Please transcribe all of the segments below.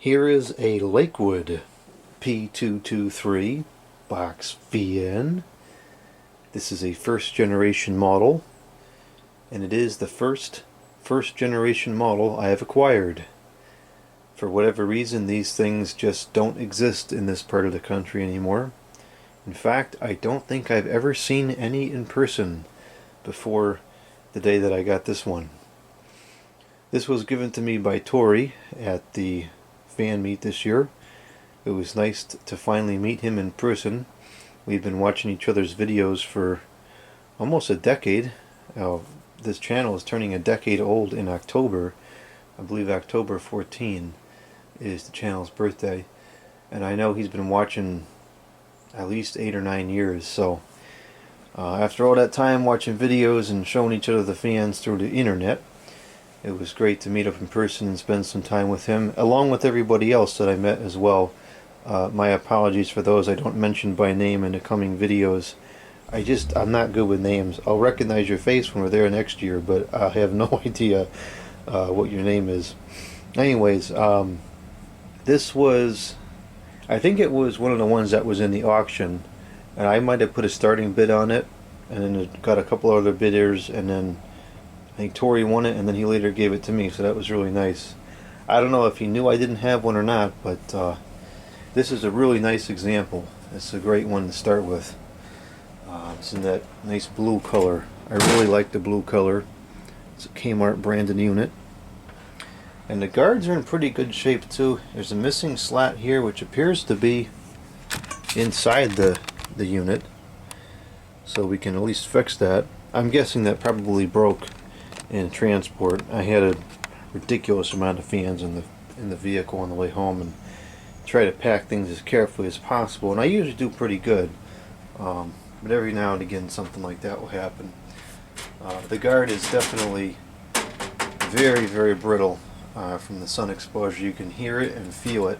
Here is a Lakewood P-223 box fan. This is a first generation model, and it is the first generation model I have acquired. For whatever reason, these things just don't exist in this part of the country anymore. In fact, I don't think I've ever seen any in person before the day that I got this one. This was given to me by Tori at the fan meet this year. It was nice to finally meet him in person. We've been watching each other's videos for almost a decade. This channel is turning a decade old in October. I believe October 14 is the channel's birthday. And I know he's been watching at least 8 or 9 years. So after all that time watching videos and showing each other the fans through the internet, it was great to meet up in person and spend some time with him, along with everybody else that I met as well. My apologies for those I don't mention by name in the coming videos. I'm not good with names. I'll recognize your face when we're there next year, but I have no idea what your name is. Anyways, this was, I think it was one of the ones that was in the auction, and I might have put a starting bid on it, and then it got a couple other bidders, and then I think Tori won it, and then he later gave it to me, so that was really nice. I don't know if he knew I didn't have one or not, but this is a really nice example. It's a great one to start with. It's in that nice blue color. I really like the blue color. It's a Kmart branded unit. And the guards are in pretty good shape too. There's a missing slat here which appears to be inside the unit. So we can at least fix that. I'm guessing that probably broke in transport. I had a ridiculous amount of fans in the vehicle on the way home and try to pack things as carefully as possible, and I usually do pretty good, but every now and again something like that will happen. The guard is definitely very, very brittle from the sun exposure. You can hear it and feel it.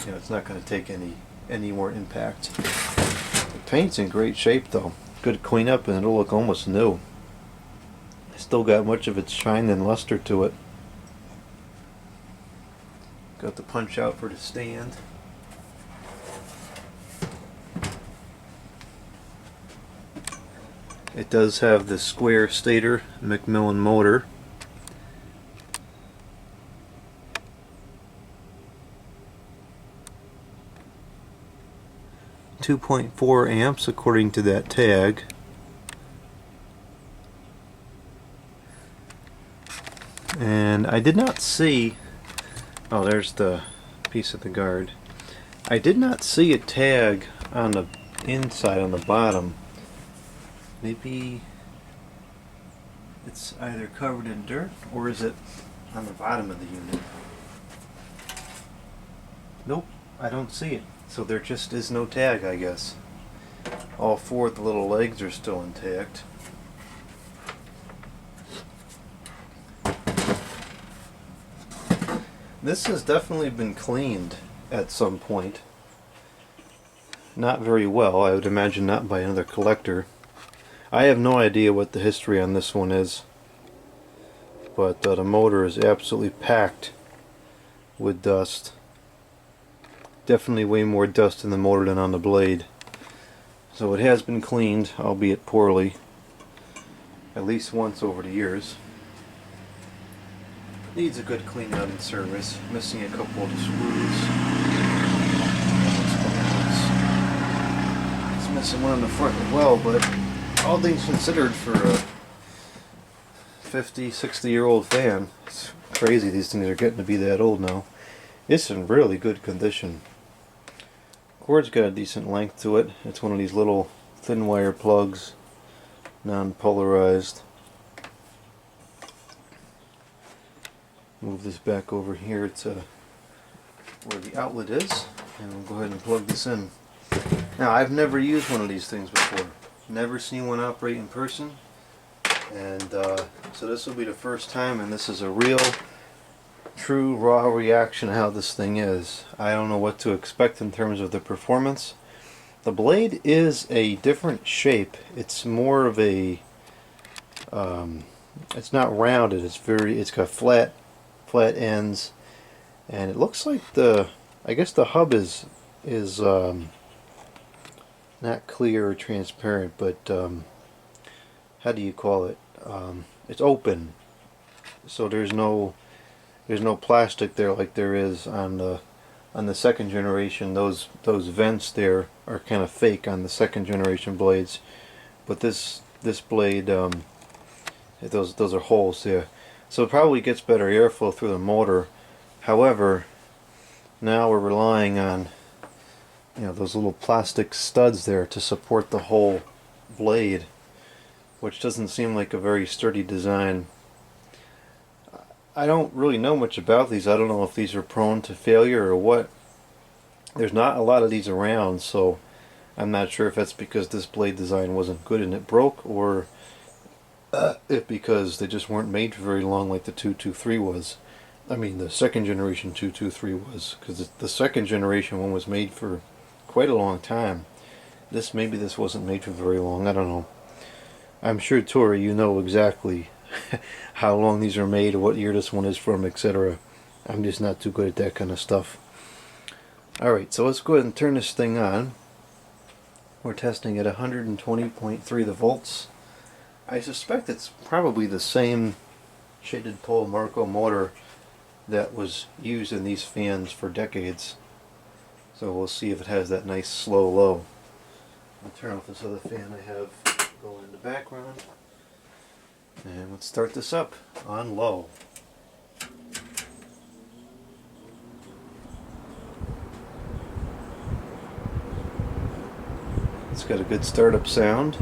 You know, it's not going to take any more impact. The paint's in great shape though. Good cleanup and it'll look almost new. Still got much of its shine and luster to it. Got the punch out for the stand. It does have the square stator McMillan motor. .4 amps according to that tag. And I did not see, oh, there's the piece of the guard. I did not see a tag on the inside, on the bottom. Maybe it's either covered in dirt or is it on the bottom of the unit? Nope, I don't see it. So there just is no tag, I guess. All four of the little legs are still intact. This has definitely been cleaned at some point. Not very well, I would imagine not by another collector. I have no idea what the history on this one is, but the motor is absolutely packed with dust. Definitely way more dust in the motor than on the blade. So it has been cleaned, albeit poorly, at least once over the years. Needs a good clean out and service. Missing a couple of the screws. It's missing one on the front as well, but all things considered for a 50, 60-year-old fan, it's crazy these things are getting to be that old now. It's in really good condition. Cord's got a decent length to it. It's one of these little thin wire plugs, non-polarized. Move this back over here to where the outlet is, and we'll go ahead and plug this in. Now, I've never used one of these things before. Never seen one operate in person, and so this will be the first time, and this is a real, true, raw reaction to how this thing is. I don't know what to expect in terms of the performance. The blade is a different shape. It's more of a, it's not rounded. It's got flat ends, And it looks like I guess the hub is not clear or transparent, but how do you call it? It's open, so there's no plastic there like there is on the second generation. Those vents there are kind of fake on the second generation blades, but this blade, those are holes there, so it probably gets better airflow through the motor. However, now we're relying on those little plastic studs there to support the whole blade, which doesn't seem like a very sturdy design. I don't really know much about these. I don't know if these are prone to failure or what. There's not a lot of these around, so I'm not sure if that's because this blade design wasn't good and it broke, or if because they just weren't made for very long like the 223 was. I mean, the second generation 223 was, because the second generation one was made for quite a long time. Maybe this wasn't made for very long. I don't know. I'm sure, Tori, you know exactly how long these are made, or what year this one is from, etc. I'm just not too good at that kind of stuff. Alright, so let's go ahead and turn this thing on. We're testing at 120.3 volts. I suspect it's probably the same shaded pole Marco motor that was used in these fans for decades. So we'll see if it has that nice slow low. I'll turn off this other fan I have going in the background. And let's start this up on low. It's got a good startup sound.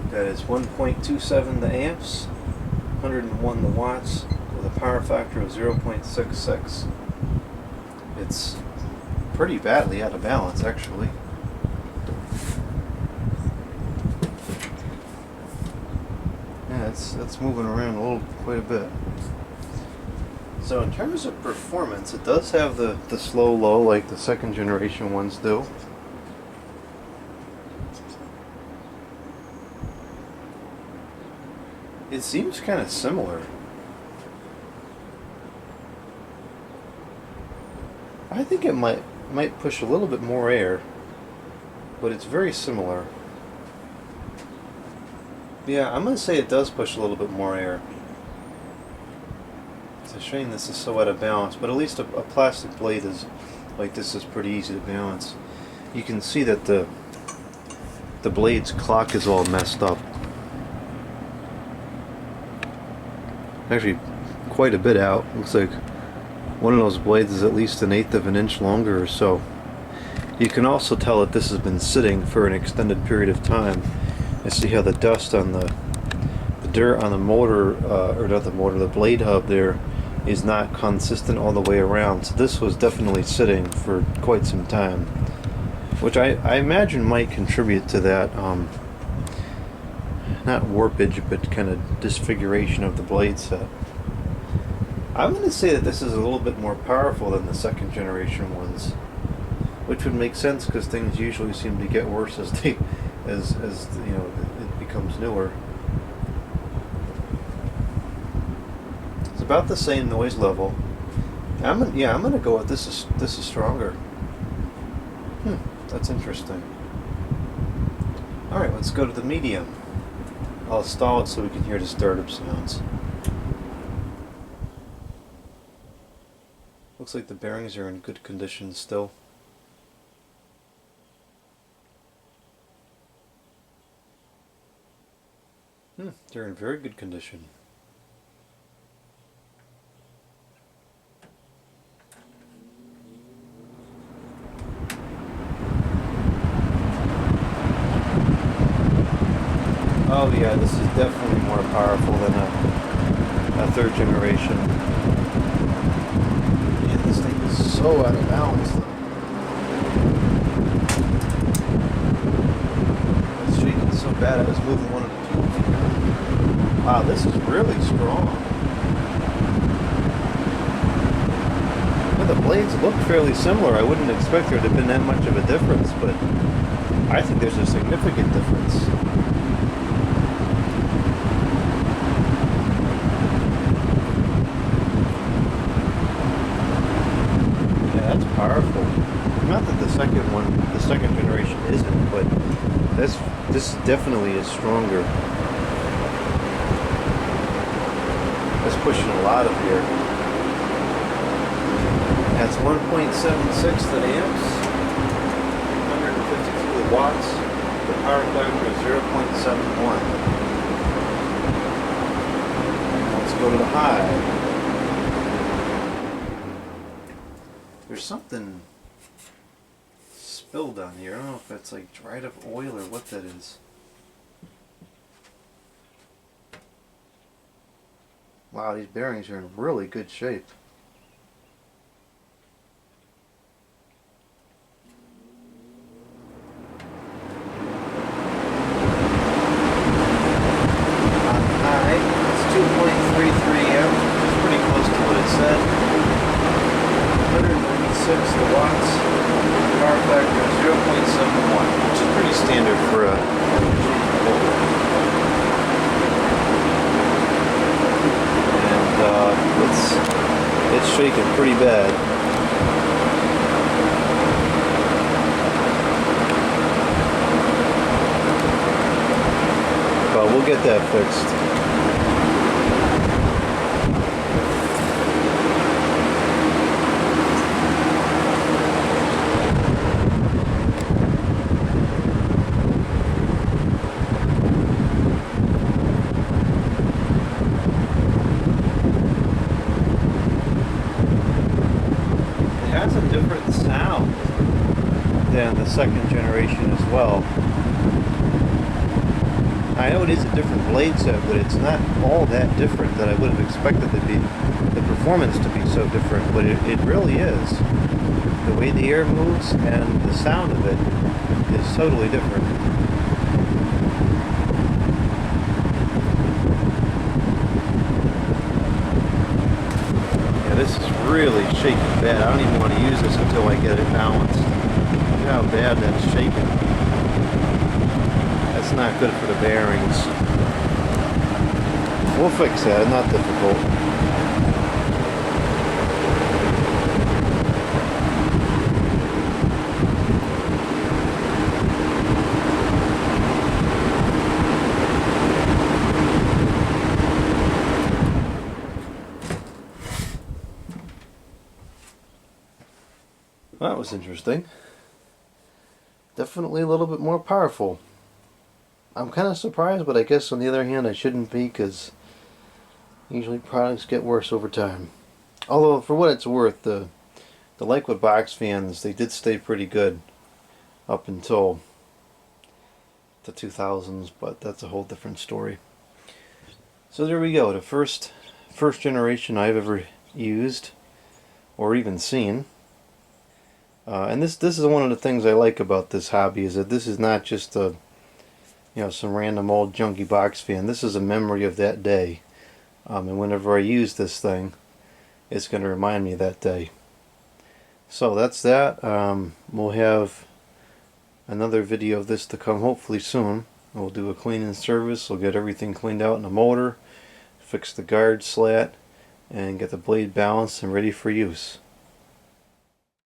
That is 1.27 the amps, 101 the watts, with a power factor of 0.66. It's pretty badly out of balance, actually. Yeah, it's moving around quite a bit. So in terms of performance, it does have the slow low like the second generation ones do. It seems kind of similar. I think it might push a little bit more air, but it's very similar. Yeah, I'm going to say it does push a little bit more air. It's a shame this is so out of balance, but at least a plastic blade like this is pretty easy to balance. You can see that the blade's clock is all messed up. Actually, quite a bit out. Looks like one of those blades is at least 1/8 of an inch longer or so. You can also tell that this has been sitting for an extended period of time. And see how the dust on the dirt on the motor, or not the motor, the blade hub there, is not consistent all the way around. So this was definitely sitting for quite some time, which I imagine might contribute to that, not warpage, but kind of disfiguration of the blade set. I'm going to say that this is a little bit more powerful than the second generation ones, which would make sense because things usually seem to get worse as it becomes newer. It's about the same noise level. I'm gonna go with this is stronger. That's interesting. All right, let's go to the medium. I'll stall it so we can hear the startup sounds. Looks like the bearings are in good condition still. They're in very good condition. Oh yeah, this is definitely more powerful than a third generation. Yeah, this thing is so out of balance though. It's shaking so bad I was moving one of the tubes. Wow, this is really strong. Well, the blades look fairly similar. I wouldn't expect there to have been that much of a difference, but I think there's a significant difference. This definitely is stronger. That's pushing a lot of air. That's 1.76 amps, 152 watts. The power factor is 0.71. Let's go to the high. There's something spilled on here. I don't know if that's like dried up oil or what that is. Wow, these bearings are in really good shape. On high, it's 2.33 amps, which is pretty close to what it said. 196 watts. Power factor is 0.71, which is pretty standard for a it's shaking pretty bad. But we'll get that fixed. Has a different sound than the second generation as well. I know it is a different blade set, but it's not all that different that I would have expected the performance to be so different, but it really is. The way the air moves and the sound of it is totally different. This is really shaking bad. I don't even want to use this until I get it balanced. Look how bad that's shaking. That's not good for the bearings. We'll fix that, not difficult. That was interesting. Definitely a little bit more powerful. I'm kind of surprised, but I guess on the other hand I shouldn't be, because usually products get worse over time. Although for what it's worth, the Lakewood box fans, they did stay pretty good up until the 2000s, but that's a whole different story. So there we go, the first generation I've ever used or even seen. And this is one of the things I like about this hobby, is that this is not just a, some random old junky box fan. This is a memory of that day, and whenever I use this thing, it's going to remind me of that day. So that's that. We'll have another video of this to come hopefully soon. We'll do a cleaning service. We'll get everything cleaned out in the motor, fix the guard slat, and get the blade balanced and ready for use.